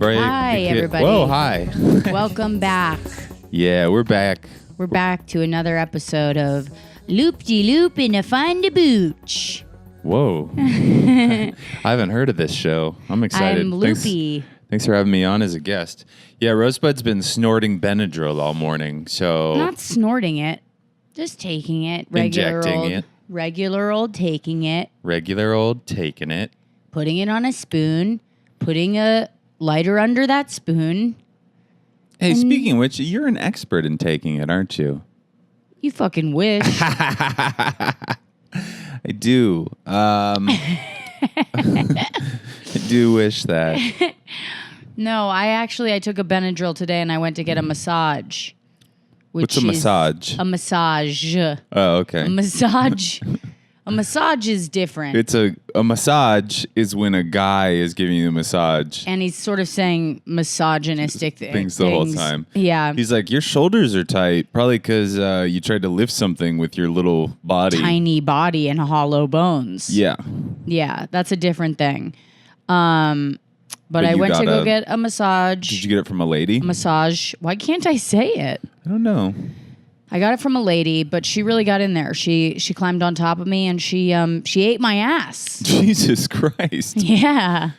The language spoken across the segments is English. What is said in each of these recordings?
Brave. Hi, everybody. Whoa, hi. Welcome back. Yeah, we're back. We're back to another episode of Loop-de-Loop in a Find a Booch. Whoa. I haven't heard of this show. I'm excited. I'm Loopy. Thanks for having me on as a guest. Yeah, Rosebud's been snorting Benadryl all morning, so... Not snorting it, just taking it. Regular old taking it. Regular old taking it. Putting it on a spoon. Putting a lighter under that spoon. Hey, speaking of which, you're an expert in taking it, aren't you? You fucking wish. I do. I do wish that. No, I took a Benadryl today and I went to get a massage. What's a massage? A massage. Oh, okay. A massage is different. It's a massage is when a guy is giving you a massage. And he's sort of saying misogynistic things the whole time. Yeah. He's like, your shoulders are tight, probably because you tried to lift something with your little body. Tiny body and hollow bones. Yeah. Yeah, that's a different thing. But I went to go get a massage. Did you get it from a lady? A massage. Why can't I say it? I don't know. I got it from a lady, but she really got in there. She climbed on top of me and she ate my ass. Jesus Christ. Yeah.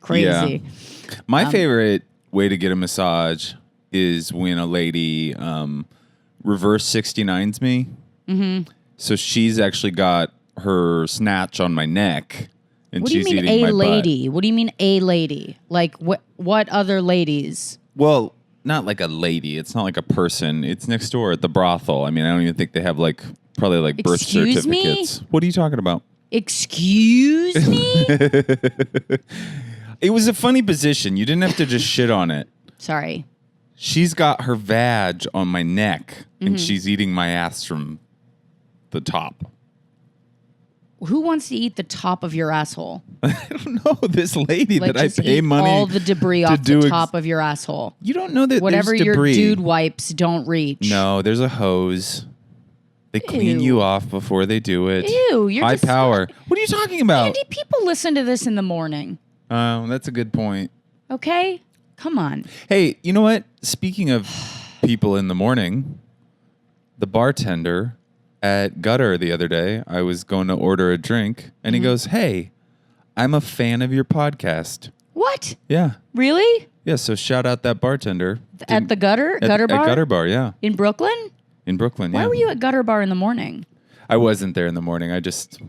Crazy. Yeah. My favorite way to get a massage is when a lady reverse 69s me. Mm-hmm. So she's actually got her snatch on my neck. And what do you mean a lady? What do you mean a lady? Like what other ladies? Well, not like a lady. It's not like a person. It's next door at the brothel. I mean, I don't even think they have probably birth certificates. What are you talking about? Excuse me? It was a funny position. You didn't have to just shit on it. Sorry. She's got her vag on my neck and she's eating my ass from the top. Who wants to eat the top of your asshole? I don't know. This lady that I pay money all the debris off the top of your asshole. You don't know that whatever there's your debris. Dude wipes don't reach. No, there's a hose. They clean you off before they do it. Ew, you're high power. What are you talking about? Andy, people listen to this in the morning. Oh, that's a good point. Okay? Come on. Hey, you know what? Speaking of people in the morning, the bartender at Gutter the other day, I was going to order a drink, and he goes, "Hey, I'm a fan of your podcast." What? Yeah. Really? Yeah, so shout out that bartender. At the Gutter Bar? At Gutter Bar, yeah. In Brooklyn? In Brooklyn, yeah. Why were you at Gutter Bar in the morning? I wasn't there in the morning. I just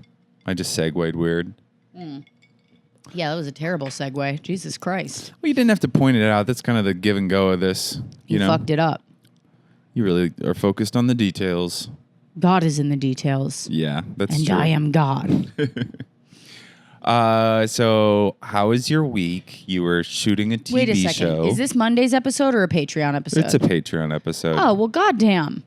segued weird. Yeah, that was a terrible segue. Jesus Christ. Well, you didn't have to point it out. That's kind of the give and go of this. You know? Fucked it up. You really are focused on the details. God is in the details. Yeah, that's and true. I am God. So how was your week? You were shooting a TV show. Wait a second. Show. Is this Monday's episode or a Patreon episode? It's a Patreon episode. Oh, well, goddamn.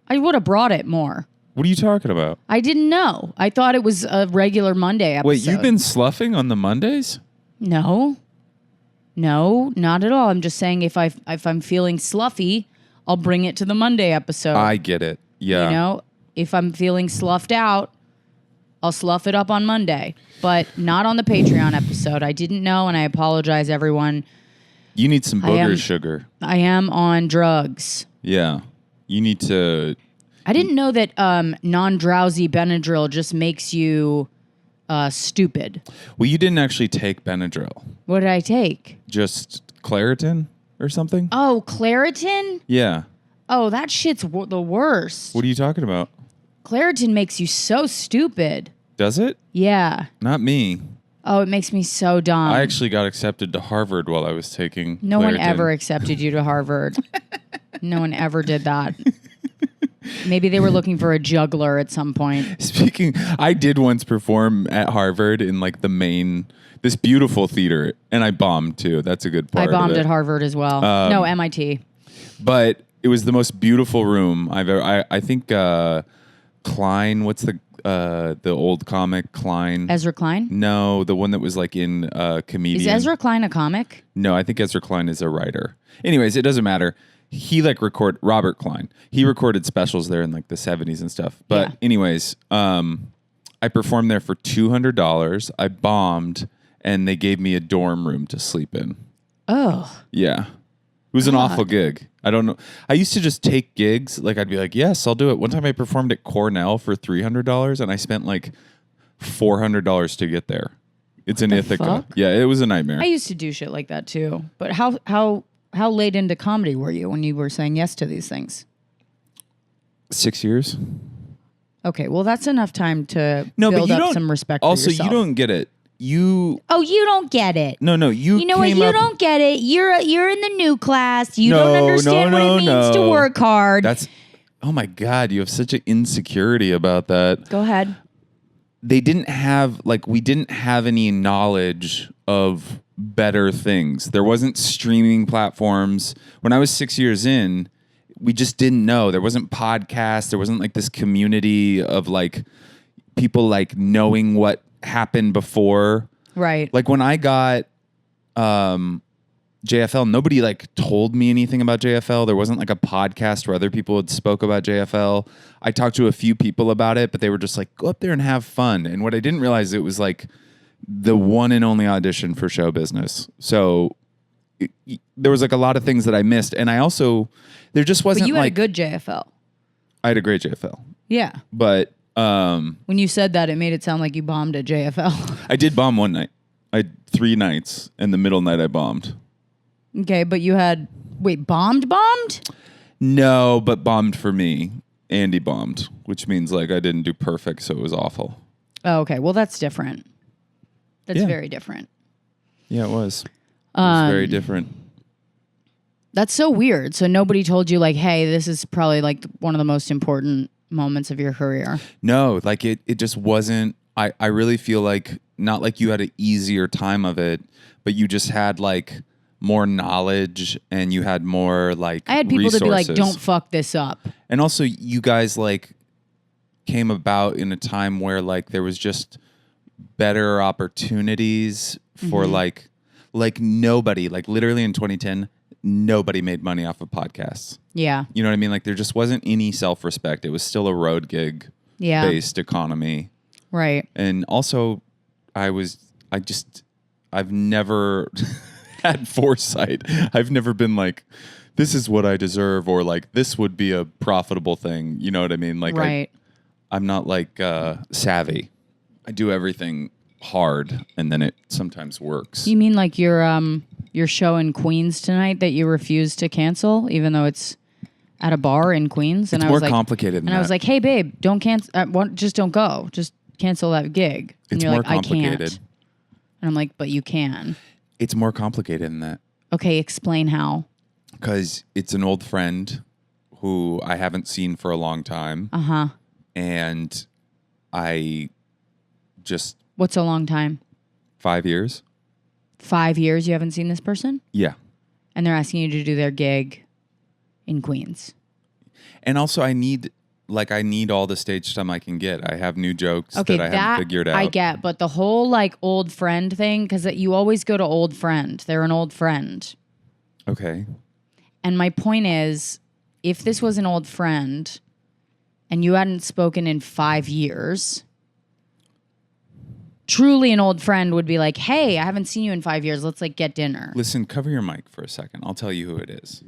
I would have brought it more. What are you talking about? I didn't know. I thought it was a regular Monday episode. Wait, you've been sloughing on the Mondays? No, not at all. I'm just saying if I'm feeling sloughy, I'll bring it to the Monday episode. I get it. Yeah. You know, if I'm feeling sloughed out, I'll slough it up on Monday, but not on the Patreon episode. I didn't know, and I apologize, everyone. You need some booger sugar. I am on drugs. Yeah. You need to... I didn't know that non-drowsy Benadryl just makes you stupid. Well, you didn't actually take Benadryl. What did I take? Just Claritin or something? Oh, Claritin? Yeah. Oh, that shit's the worst. What are you talking about? Claritin makes you so stupid. Does it? Yeah. Not me. Oh, it makes me so dumb. I actually got accepted to Harvard while I was taking No Claritin. one ever accepted you to Harvard. No one ever did that. Maybe they were looking for a juggler at some point. I did once perform at Harvard in this beautiful theater, and I bombed too. That's a good part. I bombed at Harvard as well. No, MIT. But it was the most beautiful room I've ever. I think Klein. What's the old comic Klein? Ezra Klein? No, the one that was in Comedian. Is Ezra Klein a comic? No, I think Ezra Klein is a writer. Anyways, it doesn't matter. He Robert Klein. He recorded specials there in the 70s and stuff. But anyways, I performed there for $200. I bombed, and they gave me a dorm room to sleep in. Oh. Yeah. It was an awful gig. I don't know. I used to just take gigs. Like, I'd be like, yes, I'll do it. One time I performed at Cornell for $300, and I spent like $400 to get there. It's in Ithaca. Fuck? Yeah, it was a nightmare. I used to do shit like that too. But how late into comedy were you when you were saying yes to these things? 6 years. Okay, well, that's enough time to No, but build you up don't. some respect Also, for yourself. you don't get it. You don't get it. no. You know what? came You up- don't get it. You're in the new class. You No, don't understand what it means to work hard. That's. Oh my God! You have such an insecurity about that. Go ahead. They didn't have we didn't have any knowledge of better things. There wasn't streaming platforms. When I was 6 years in, we just didn't know. There wasn't podcasts. There wasn't like this community of like people like knowing what happened before. Right. Like when I got JFL, nobody like told me anything about JFL. There wasn't like a podcast where other people had spoke about JFL. I talked to a few people about it, but they were just like, go up there and have fun. And what I didn't realize, it was like the one and only audition for show business. So there was like a lot of things that I missed. And I also, there just wasn't But you had like, a good JFL. I had a great JFL, Yeah. but When you said that, it made it sound like you bombed at JFL. I did bomb one night. I had 3 nights, and the middle night I bombed. Okay, but you had bombed? No, but bombed for me. Andy bombed, which means like I didn't do perfect, so it was awful. Oh, okay. Well, that's different. That's Yeah. very different. Yeah, it was. It was very different. That's so weird. So nobody told you like, hey, this is probably like one of the most important moments of your career. No, like it just wasn't. I really feel like not like you had an easier time of it, but you just had like more knowledge and you had more like I had people resources. to be like, don't fuck this up. And also you guys like came about in a time where like there was just better opportunities for like nobody, like literally in 2010, nobody made money off of podcasts. Yeah. You know what I mean? Like there just wasn't any self-respect. It was still a road gig based economy. Right. And also I've never had foresight. I've never been like, this is what I deserve, or like, this would be a profitable thing. You know what I mean? Like, right. I'm not like savvy. I do everything hard, and then it sometimes works. You mean like your show in Queens tonight that you refused to cancel, even though it's at a bar in Queens? And It's I was more like, complicated than and that. I was like, hey, babe, don't cancel. Just don't go. Just cancel that gig. And It's you're more like, I can't. complicated. And I'm like, but you can. It's more complicated than that. Okay, explain how. Because it's an old friend who I haven't seen for a long time. Uh-huh. And I just... What's a long time? 5 years? 5 years you haven't seen this person? Yeah. And they're asking you to do their gig in Queens. And also I need all the stage time I can get. I have new jokes that I haven't figured out. I get, but the whole like old friend thing, because you always go to old friend. They're an old friend. Okay. And my point is, if this was an old friend and you hadn't spoken in 5 years, truly an old friend would be like, hey, I haven't seen you in 5 years. Let's like get dinner. Listen, cover your mic for a second. I'll tell you who it is.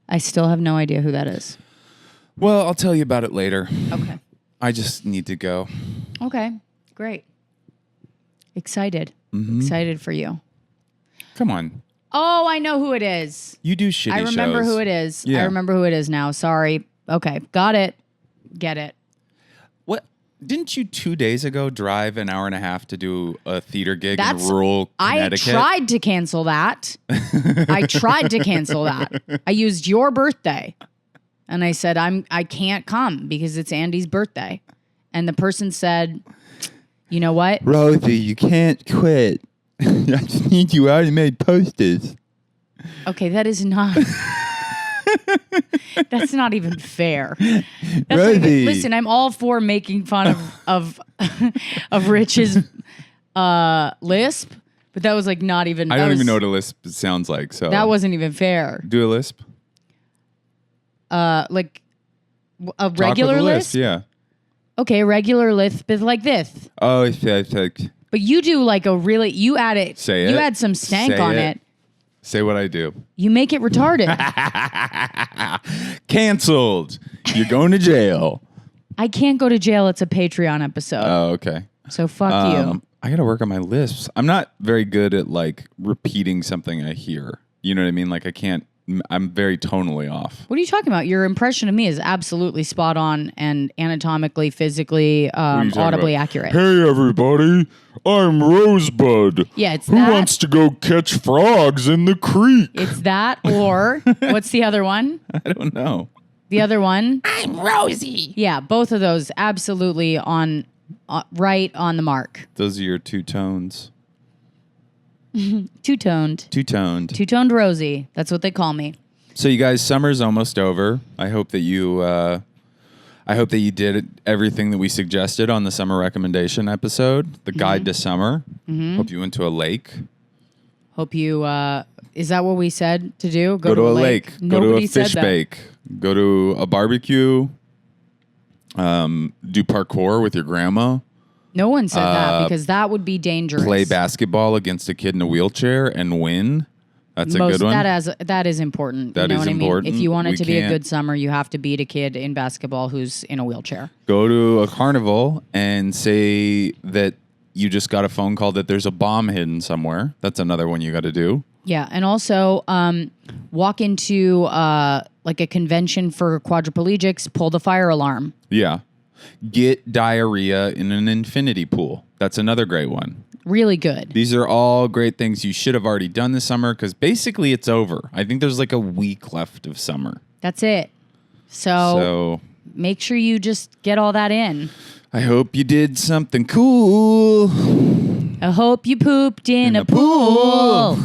I still have no idea who that is. Well, I'll tell you about it later. Okay. I just need to go. Okay. Great. Excited. Mm-hmm. Excited for you. Come on. Oh, I know who it is. You do shitty shows. I remember who it is. Yeah. I remember who it is now. Sorry. Okay. Got it. Get it. What? Didn't you 2 days ago drive an hour and a half to do a theater gig in rural Connecticut? I tried to cancel that. I used your birthday. And I said, I can't come because it's Andy's birthday. And the person said, you know what? Rosie, you can't quit. I just need you out and made posters. Okay, that is not... That's not even fair. Listen, I'm all for making fun of Rich's lisp, but that was like not even... I don't even know what a lisp sounds like, so... That wasn't even fair. Do a lisp? Like a regular lisp? Yeah. Okay, a regular lisp is like this. Oh, it's like... But you do like a really, you add it. Say it. You add some stank on it. Say what I do. You make it retarded. Canceled. You're going to jail. I can't go to jail. It's a Patreon episode. Oh, okay. So fuck you. I got to work on my lisps. I'm not very good at like repeating something I hear. You know what I mean? Like I'm very tonally off. What are you talking about? Your impression of me is absolutely spot on and anatomically, physically, audibly accurate. Hey, everybody. I'm Rosebud. Yeah, it's Who that. wants to go catch frogs in the creek? It's that or what's the other one? I don't know. The other one? I'm Rosie. Yeah, both of those absolutely on right on the mark. Those are your two tones. Two-toned. Two-toned. Two-toned Rosie. That's what they call me. So you guys, summer's almost over. I hope that you did everything that we suggested on the summer recommendation episode, the guide to summer. Hope you went to a lake. Hope you, is that what we said to do? Go to a lake. Go to a fish said that. bake. Go to a barbecue. Do parkour with your grandma. No one said that because that would be dangerous. Play basketball against a kid in a wheelchair and win. That's a good one. That is important. That you know is what important. I mean? If you want it We to be a can't- good summer, you have to beat a kid in basketball who's in a wheelchair. Go to a carnival and say that you just got a phone call that there's a bomb hidden somewhere. That's another one you got to do. Yeah, and also walk into like a convention for quadriplegics, pull the fire alarm. Yeah. Get diarrhea in an infinity pool. That's another great one. Really good. These are all great things you should have already done this summer because basically it's over. I think there's like a week left of summer. That's it. So make sure you just get all that in. I hope you did something cool. I hope you pooped in a pool.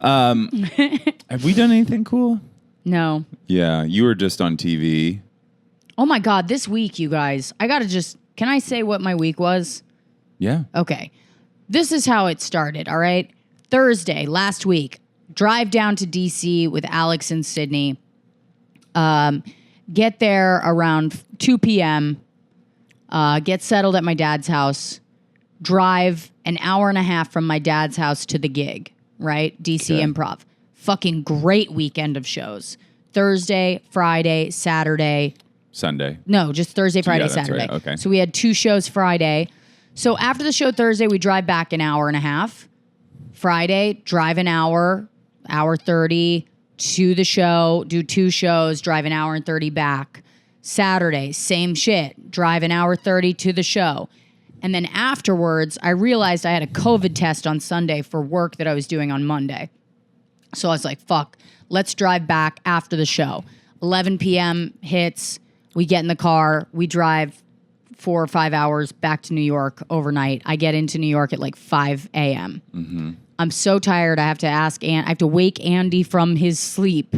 Have we done anything cool? No. Yeah, you were just on TV. Oh my God, this week, you guys, can I say what my week was? Yeah. Okay. This is how it started, all right? Thursday, last week, drive down to DC with Alex and Sydney. Get there around 2 p.m., get settled at my dad's house, drive an hour and a half from my dad's house to the gig, right? DC Okay. Improv. Fucking great weekend of shows. Thursday, Friday, Saturday. Sunday. No, just Thursday, Friday, that's Saturday. right. Okay. So we had 2 shows Friday. So after the show Thursday, we drive back an hour and a half. Friday, drive an hour 30 to the show, do 2 shows, drive an hour and 30 back. Saturday, same shit, drive an hour 30 to the show. And then afterwards, I realized I had a COVID test on Sunday for work that I was doing on Monday. So I was like, fuck, let's drive back after the show. 11 p.m. hits, we get in the car, we drive 4 or 5 hours back to New York overnight. I get into New York at like 5 a.m. Mm-hmm. I'm so tired, I have to wake Andy from his sleep.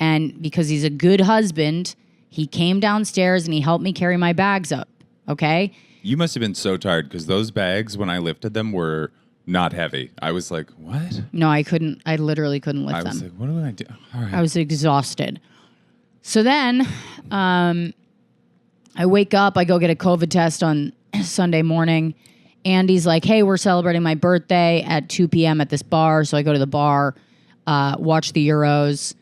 And because he's a good husband, he came downstairs and he helped me carry my bags up, okay? You must have been so tired because those bags, when I lifted them, were not heavy. I was like, what? No, I couldn't. I literally couldn't lift them. I was like, what do I do? All right. I was exhausted. So then I wake up. I go get a COVID test on Sunday morning. Andy's like, hey, we're celebrating my birthday at 2 p.m. at this bar. So I go to the bar, watch the Euros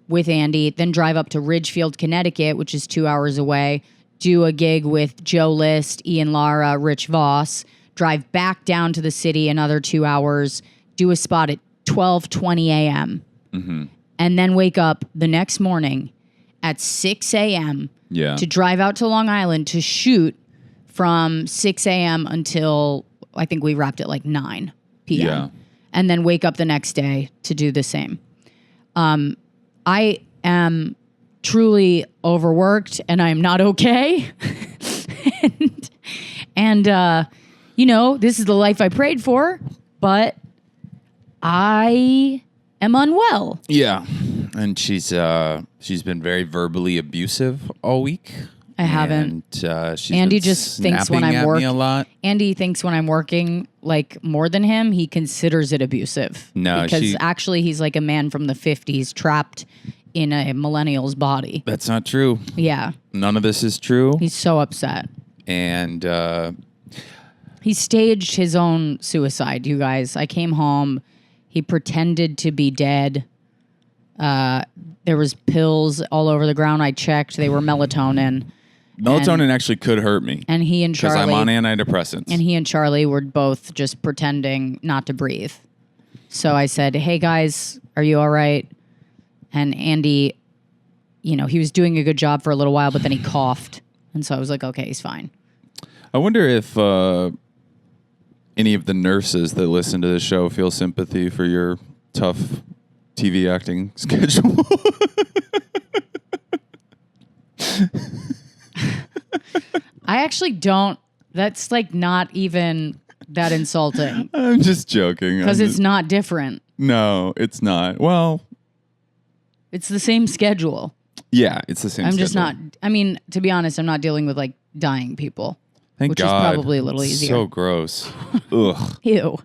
with Andy, then drive up to Ridgefield, Connecticut, which is 2 hours away, do a gig with Joe List, Ian Lara, Rich Voss, drive back down to the city another 2 hours, do a spot at 12:20 a.m., and then wake up the next morning at 6 a.m. to drive out to Long Island to shoot from 6 a.m. until I think we wrapped at like 9 p.m. Yeah. And then wake up the next day to do the same. I am truly overworked and I'm not okay. and you know, this is the life I prayed for, but I am unwell. Yeah. And she's been very verbally abusive all week. I haven't. And she's Andy been just thinks when snapping I'm at working me a lot. Andy thinks when I'm working like more than him, he considers it abusive. No, because actually he's like a man from the 50s trapped in a millennial's body. That's not true. Yeah. None of this is true. He's so upset. And He staged his own suicide, you guys. I came home. He pretended to be dead. There was pills all over the ground. I checked. They were melatonin. Melatonin actually could hurt me. And he and because Charlie... I'm on antidepressants. And he and Charlie were both just pretending not to breathe. So I said, hey, guys, are you all right? And Andy, you know, he was doing a good job for a little while, but then he coughed. And so I was like, okay, he's fine. I wonder if any of the nurses that listen to this show feel sympathy for your tough TV acting schedule. I actually don't. That's like not even that insulting. I'm just joking. Because it's not different. No, it's not. Well, it's the same schedule. Yeah, it's the same schedule. Just not, I mean, to be honest, I'm not dealing with like dying people. Thank which God. is probably a little easier. So gross. Ugh. Ew.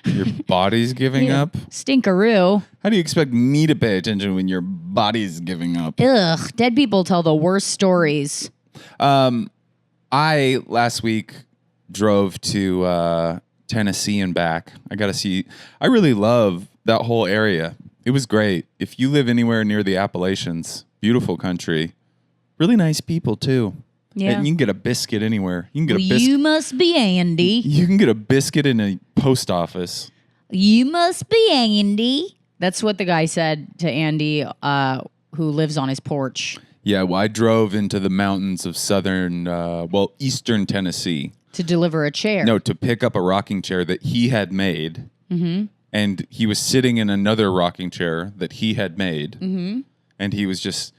Your body's giving up? Stinkeroo. How do you expect me to pay attention when your body's giving up? Ugh. Dead people tell the worst stories. I, last week, drove to Tennessee and back. I really love that whole area. It was great. If you live anywhere near the Appalachians, beautiful country. Really nice people, too. Yeah. And you can get a biscuit anywhere. You can get a biscuit. You must be Andy. You can get a biscuit in a post office. You must be Andy. That's what the guy said to Andy, who lives on his porch. Yeah, well, I drove into the mountains of eastern Tennessee. To deliver a chair. No, to pick up a rocking chair that he had made. Mm-hmm. And he was sitting in another rocking chair that he had made. Mm-hmm. And he was just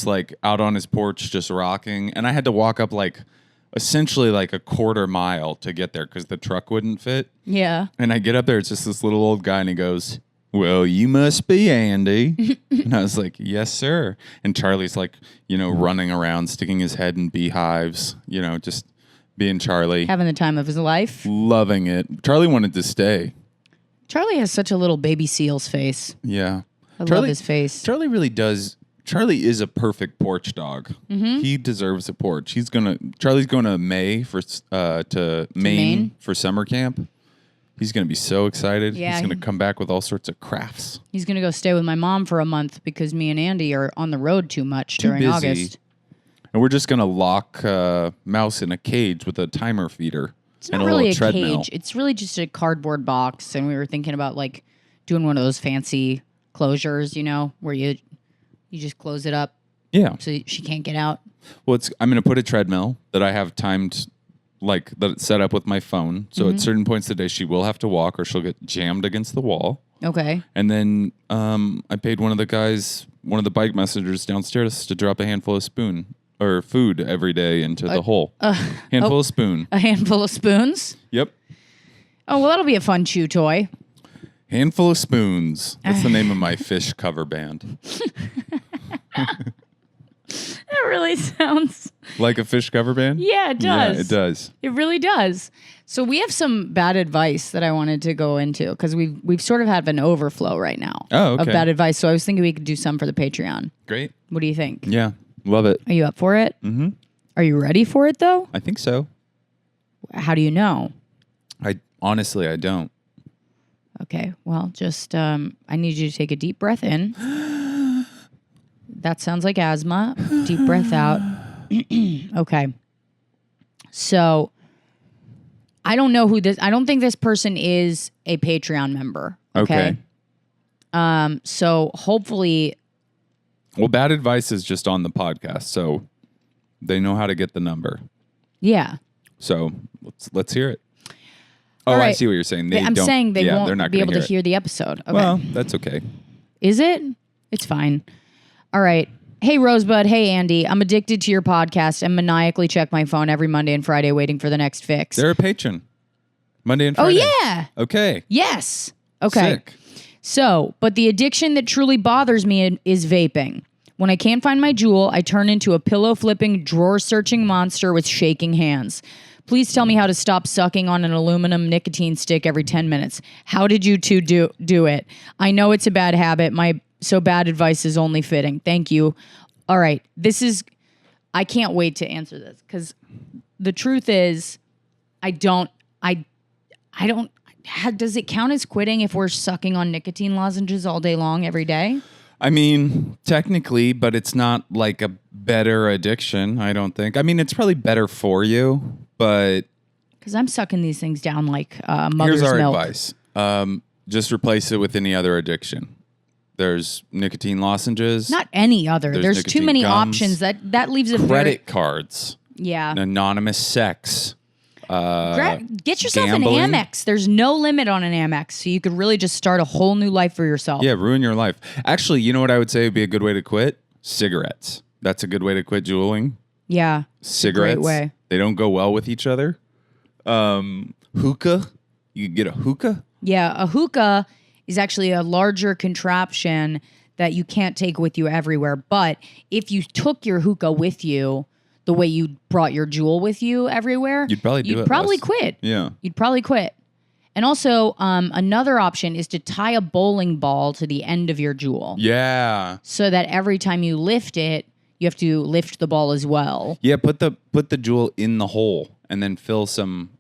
like out on his porch just rocking. And I had to walk up essentially like a quarter mile to get there because the truck wouldn't fit. Yeah. And I get up there, it's just this little old guy and he goes, well, you must be Andy. And I was like, yes, sir. And Charlie's like, running around, sticking his head in beehives, just being Charlie. Having the time of his life. Loving it. Charlie wanted to stay. Charlie has such a little baby seal's face. Yeah. I love his face. Charlie really does. Charlie is a perfect porch dog. Mm-hmm. He deserves a porch. Charlie's going to Maine for summer camp. He's going to be so excited. Yeah, he's going to come back with all sorts of crafts. He's going to go stay with my mom for a month because me and Andy are on the road too much during August. And we're just going to lock Mouse in a cage with a timer feeder. It's not really a cage. It's really just a cardboard box. And we were thinking about doing one of those fancy closures, where you just close it up. Yeah. So she can't get out. Well, I'm going to put a treadmill that I have timed, that it's set up with my phone. So at certain points of the day, she will have to walk or she'll get jammed against the wall. Okay. And then I paid one of the bike messengers downstairs to drop a handful of food every day into the hole. Handful of spoon. A handful of spoons? Yep. Oh, well, that'll be a fun chew toy. Handful of spoons. That's the name of my fish cover band. That really sounds... Like a fish cover band? Yeah, it does. Yeah, it does. It really does. So we have some bad advice that I wanted to go into because we've sort of had an overflow right now of bad advice. So I was thinking we could do some for the Patreon. Great. What do you think? Yeah, love it. Are you up for it? Mm-hmm. Are you ready for it, though? I think so. How do you know? Honestly, I don't. Okay, well, just I need you to take a deep breath in. That sounds like asthma. Deep breath out. Okay. So I don't know I don't think this person is a Patreon member. Okay. So hopefully. Well, bad advice is just on the podcast, so they know how to get the number. Yeah. So let's hear it. Oh, right. I see what you're saying. I'm saying they won't they're not be able to hear hear the episode. Okay. Well, that's okay. Is it? It's fine. All right. Hey, Rosebud. Hey, Andy. I'm addicted to your podcast and maniacally check my phone every Monday and Friday waiting for the next fix. They're a patron. Monday and Friday. Oh, yeah. Okay. Yes. Okay. Sick. So, but the addiction that truly bothers me is vaping. When I can't find my jewel, I turn into a pillow-flipping, drawer-searching monster with shaking hands. Please tell me how to stop sucking on an aluminum nicotine stick every 10 minutes. How did you two do it? I know it's a bad habit. So bad advice is only fitting. Thank you. All right. I can't wait to answer this because the truth is I don't. Does it count as quitting if we're sucking on nicotine lozenges all day long every day? I mean, technically, but it's not like a better addiction, I don't think. I mean, it's probably better for you, but Because I'm sucking these things down like mother's here's our milk. advice. Just replace it with any other addiction. There's nicotine lozenges. Not any other. There's too nicotine many gums, options that leaves a credit cards, Yeah. anonymous sex. Get yourself gambling. an Amex. There's no limit on an Amex, so you could really just start a whole new life for yourself. Yeah, ruin your life. Actually, you know what I would say would be a good way to quit? Cigarettes. That's a good way to quit juuling. Yeah. Cigarettes. Great way. They don't go well with each other. Hookah. You could get a hookah. Yeah, a hookah is actually a larger contraption that you can't take with you everywhere. But if you took your hookah with you, the way you brought your jewel with you everywhere, You'd probably do it probably less. quit. Yeah. You'd probably quit. And also, another option is to tie a bowling ball to the end of your jewel, Yeah. so that every time you lift it, you have to lift the ball as well. Yeah, put the jewel in the hole and then fill some.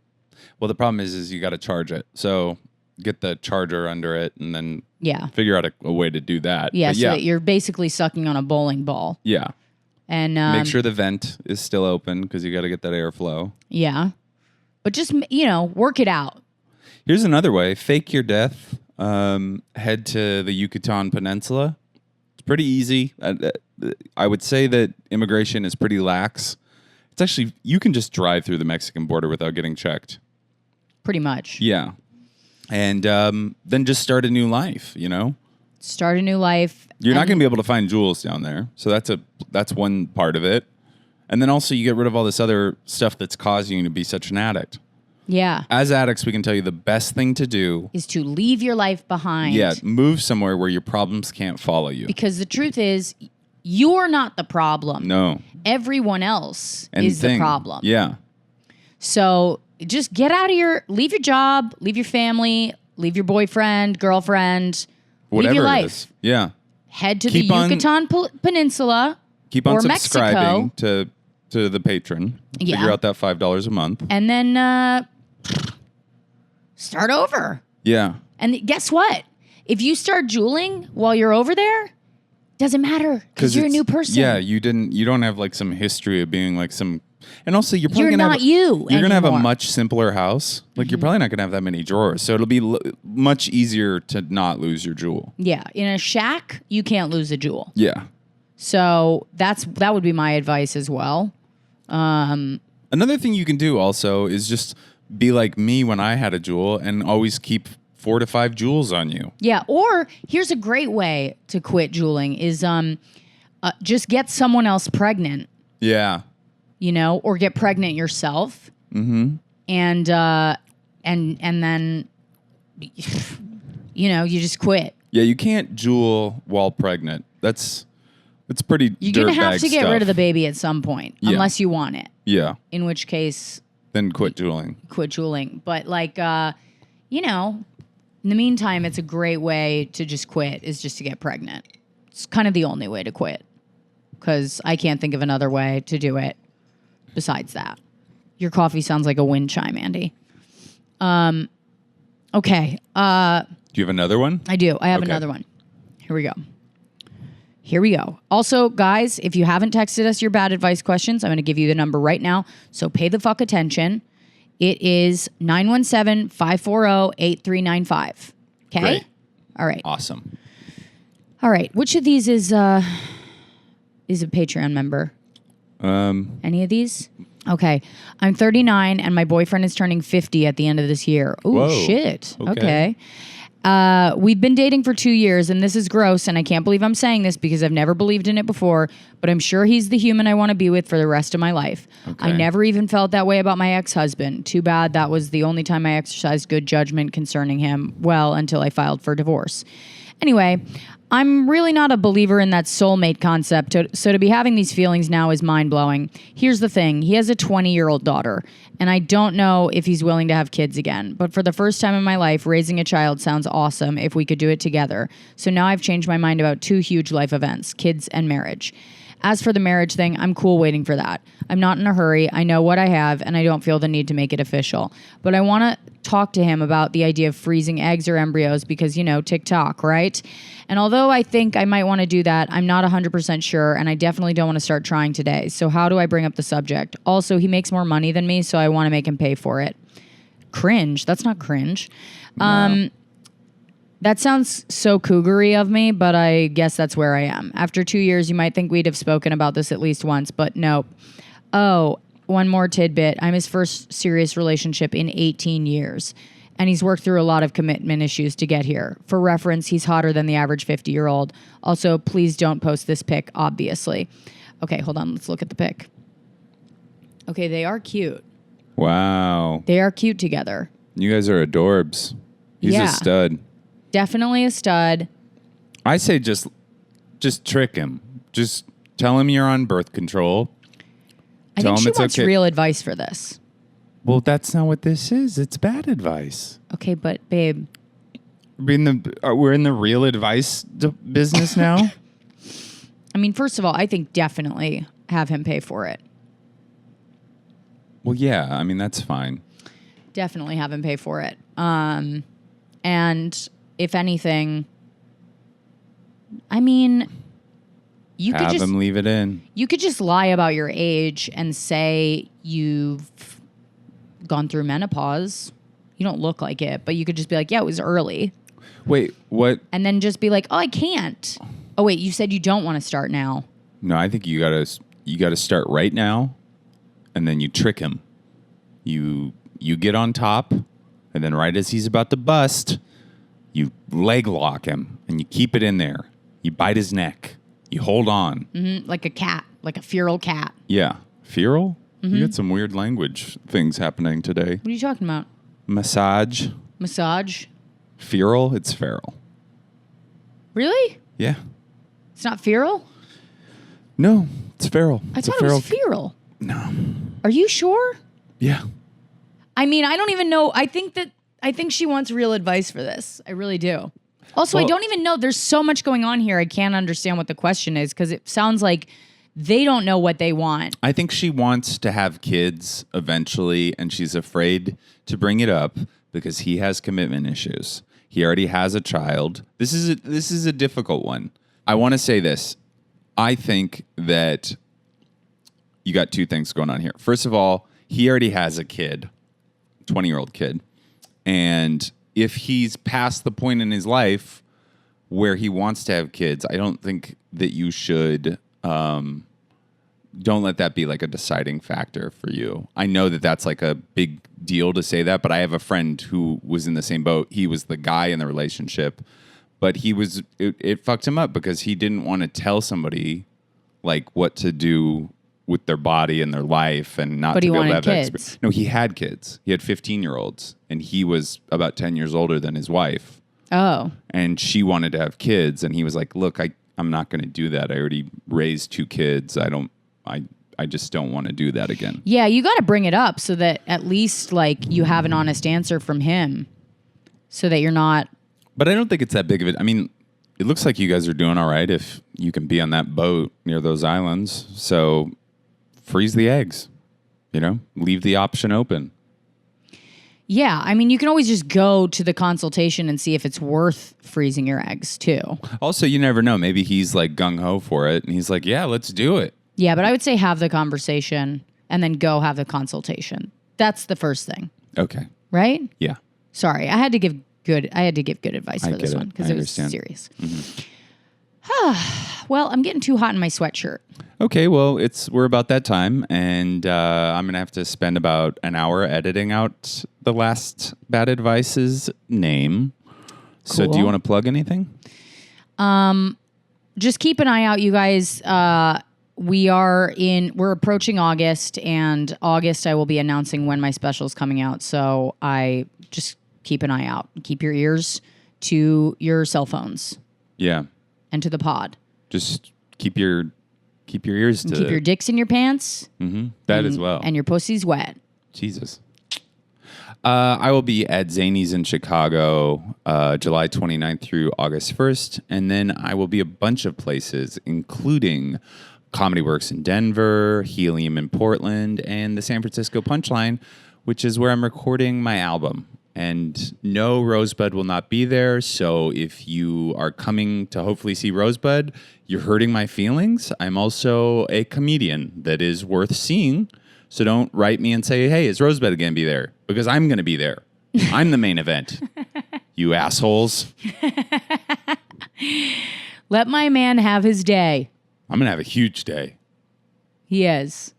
Well, the problem is you got to charge it. So get the charger under it and then Yeah. figure out a way to do that. Yeah, But so that you're basically sucking on a bowling ball. yeah. And Make sure the vent is still open because you got to get that airflow. yeah. But just, work it out. Here's another way: fake your death. Head to the Yucatan Peninsula. It's pretty easy. I would say that immigration is pretty lax. It's actually, you can just drive through the Mexican border without getting checked. Pretty much. Yeah. And then just start a new life, Start a new life. You're not going to be able to find jewels down there. So that's one part of it. And then also you get rid of all this other stuff that's causing you to be such an addict. Yeah. As addicts, we can tell you the best thing to do Is to leave your life behind. Yeah, move somewhere where your problems can't follow you. Because the truth is, you're not the problem. No. Everyone else is the problem. Yeah. So just get out of leave your job, leave your family, leave your boyfriend, girlfriend, Whatever leave your it life. is. Yeah. Head to Keep the on- Yucatan Peninsula Keep on or subscribing Mexico, to the patron. Yeah. Figure out that $5 a month. and then start over. Yeah. And guess what? If you start juuling while you're over there, doesn't matter because you're a it's- new person. Yeah, you don't have like some history of being like some, and also you're probably You're gonna not have, you You're gonna have a anymore. much simpler house. Like you're probably not gonna have that many drawers, so it'll be much easier to not lose your jewel. Yeah. In a shack, you can't lose a jewel. Yeah. So that would be my advice as well. Another thing you can do also is just be like me when I had a jewel and always keep 4 to 5 jewels on you. Yeah. Or here's a great way to quit juuling is just get someone else pregnant, Yeah. or get pregnant yourself. Mm-hmm. And then, you just quit. Yeah, you can't jewel while pregnant. That's pretty You're going to have dirtbag to get stuff. rid of the baby at some point, Yeah. unless you want it, Yeah. in which case Then quit jeweling. quit juuling. But in the meantime, it's a great way to just quit is just to get pregnant. It's kind of the only way to quit because I can't think of another way to do it besides that. Your coffee sounds like a wind chime, Andy. Okay. Do you have another one? I do. I have Okay. another one. Here we go. Also, guys, if you haven't texted us your bad advice questions, I'm going to give you the number right now. So pay the fuck attention. It is 917-540-8395. Okay? Great. All right. Awesome. All right. Which of these is a Patreon member? Any of these? Okay. I'm 39 and my boyfriend is turning 50 at the end of this year. Oh, Whoa. shit. Okay. We've been dating for 2 years, and this is gross, and I can't believe I'm saying this because I've never believed in it before, but I'm sure he's the human I want to be with for the rest of my life. Okay. I never even felt that way about my ex-husband. Too bad that was the only time I exercised good judgment concerning him, well, until I filed for divorce. Anyway, I'm really not a believer in that soulmate concept, so to be having these feelings now is mind-blowing. Here's the thing. He has a 20-year-old daughter, and I don't know if he's willing to have kids again. But for the first time in my life, raising a child sounds awesome if we could do it together. So now I've changed my mind about 2 huge life events, kids and marriage. As for the marriage thing, I'm cool waiting for that. I'm not in a hurry. I know what I have, and I don't feel the need to make it official. But I want to talk to him about the idea of freezing eggs or embryos because, TikTok, right? And although I think I might want to do that, I'm not 100% sure, and I definitely don't want to start trying today. So how do I bring up the subject? Also, he makes more money than me, so I want to make him pay for it. Cringe. That's not cringe. No. That sounds so cougary of me, but I guess that's where I am. After 2 years, you might think we'd have spoken about this at least once, but nope. Oh, one more tidbit. I'm his first serious relationship in 18 years, and he's worked through a lot of commitment issues to get here. For reference, he's hotter than the average 50-year-old. Also, please don't post this pic, obviously. Okay, hold on. Let's look at the pic. Okay, they are cute. Wow. They are cute together. You guys are adorbs. He's a stud. Definitely a stud. I say just trick him. Just tell him you're on birth control. I think she wants real advice for this. Well, that's not what this is. It's bad advice. Okay, but babe. We're in the real advice business now? I mean, first of all, I think definitely have him pay for it. Well, yeah. I mean, that's fine. Definitely have him pay for it. And if anything, I mean, you could just him leave it in. You could just lie about your age and say you've gone through menopause. You don't look like it, but you could just be like, yeah, it was early. Wait, what? And then just be like, oh, I can't. Oh, wait, you said you don't want to start now. No, I think you gotta start right now, and then you trick him. You get on top, and then right as he's about to bust, you leg lock him, and you keep it in there. You bite his neck. You hold on. Mm-hmm. Like a cat, like a feral cat. Yeah. Feral? Mm-hmm. You got some weird language things happening today. What are you talking about? Massage. Massage? Feral? It's feral. Really? Yeah. It's not feral? No, it's feral. I thought it was feral. No. Are you sure? Yeah. I mean, I don't even know. I think she wants real advice for this. I really do. Also, I don't even know. There's so much going on here. I can't understand what the question is because it sounds like they don't know what they want. I think she wants to have kids eventually, and she's afraid to bring it up because he has commitment issues. He already has a child. This is a difficult one. I want to say this. I think that you got two things going on here. First of all, he already has a kid, 20-year-old kid, and if he's past the point in his life where he wants to have kids, I don't think that you should, don't let that be like a deciding factor for you. I know that that's like a big deal to say that, but I have a friend who was in the same boat. He was the guy in the relationship, but it fucked him up because he didn't want to tell somebody like what to do with their body and their life and not to be able to have that experience. No, he had kids. He had 15-year-olds, and he was about 10 years older than his wife. Oh. And she wanted to have kids, and he was like, look, I'm not going to do that. I already raised 2 kids. I just don't want to do that again. Yeah, you got to bring it up so that at least like you have an honest answer from him so that you're not. But I don't think it's that big of it. I mean, it looks like you guys are doing all right if you can be on that boat near those islands. So freeze the eggs, leave the option open. Yeah, I mean, you can always just go to the consultation and see if it's worth freezing your eggs too. Also, you never know. Maybe he's like gung-ho for it, and he's like, yeah, let's do it. Yeah, but I would say have the conversation and then go have the consultation. That's the first thing. Okay. Right? Yeah. Sorry, I had to give good advice for this one because it was serious. Mm-hmm. Well, I'm getting too hot in my sweatshirt. Okay, well, we're about that time, and I'm going to have to spend about an hour editing out the last bad advice's name. Cool. So do you want to plug anything? Just keep an eye out, you guys. We're approaching August, and August I will be announcing when my special is coming out. So I just keep an eye out. Keep your ears to your cell phones. Yeah. And to the pod. Just keep your ears to... Keep your dicks in your pants. Mm-hmm. That as well. And your pussy's wet. Jesus. I will be at Zany's in Chicago July 29th through August 1st. And then I will be a bunch of places, including Comedy Works in Denver, Helium in Portland, and the San Francisco Punchline, which is where I'm recording my album. And no, Rosebud will not be there. So if you are coming to hopefully see Rosebud, you're hurting my feelings. I'm also a comedian that is worth seeing. So don't write me and say, hey, is Rosebud going to be there? Because I'm going to be there. I'm the main event. You assholes. Let my man have his day. I'm going to have a huge day. He is.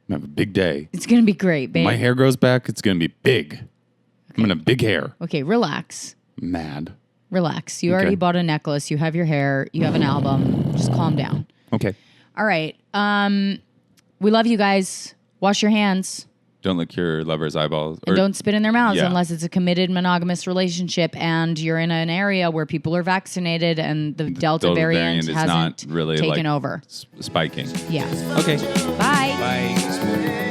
I'm going to have a big day. It's going to be great, babe. When my hair grows back, it's going to be big. I'm going to have big hair. Okay, relax. Mad. Relax. You already bought a necklace. You have your hair. You have an album. Just calm down. Okay. All right. We love you guys. Wash your hands. Don't lick your lover's eyeballs. And don't spit in their mouths Yeah. unless it's a committed monogamous relationship and you're in an area where people are vaccinated and the Delta variant is hasn't not really taken like over. spiking. Yeah. Okay. Bye. Bye.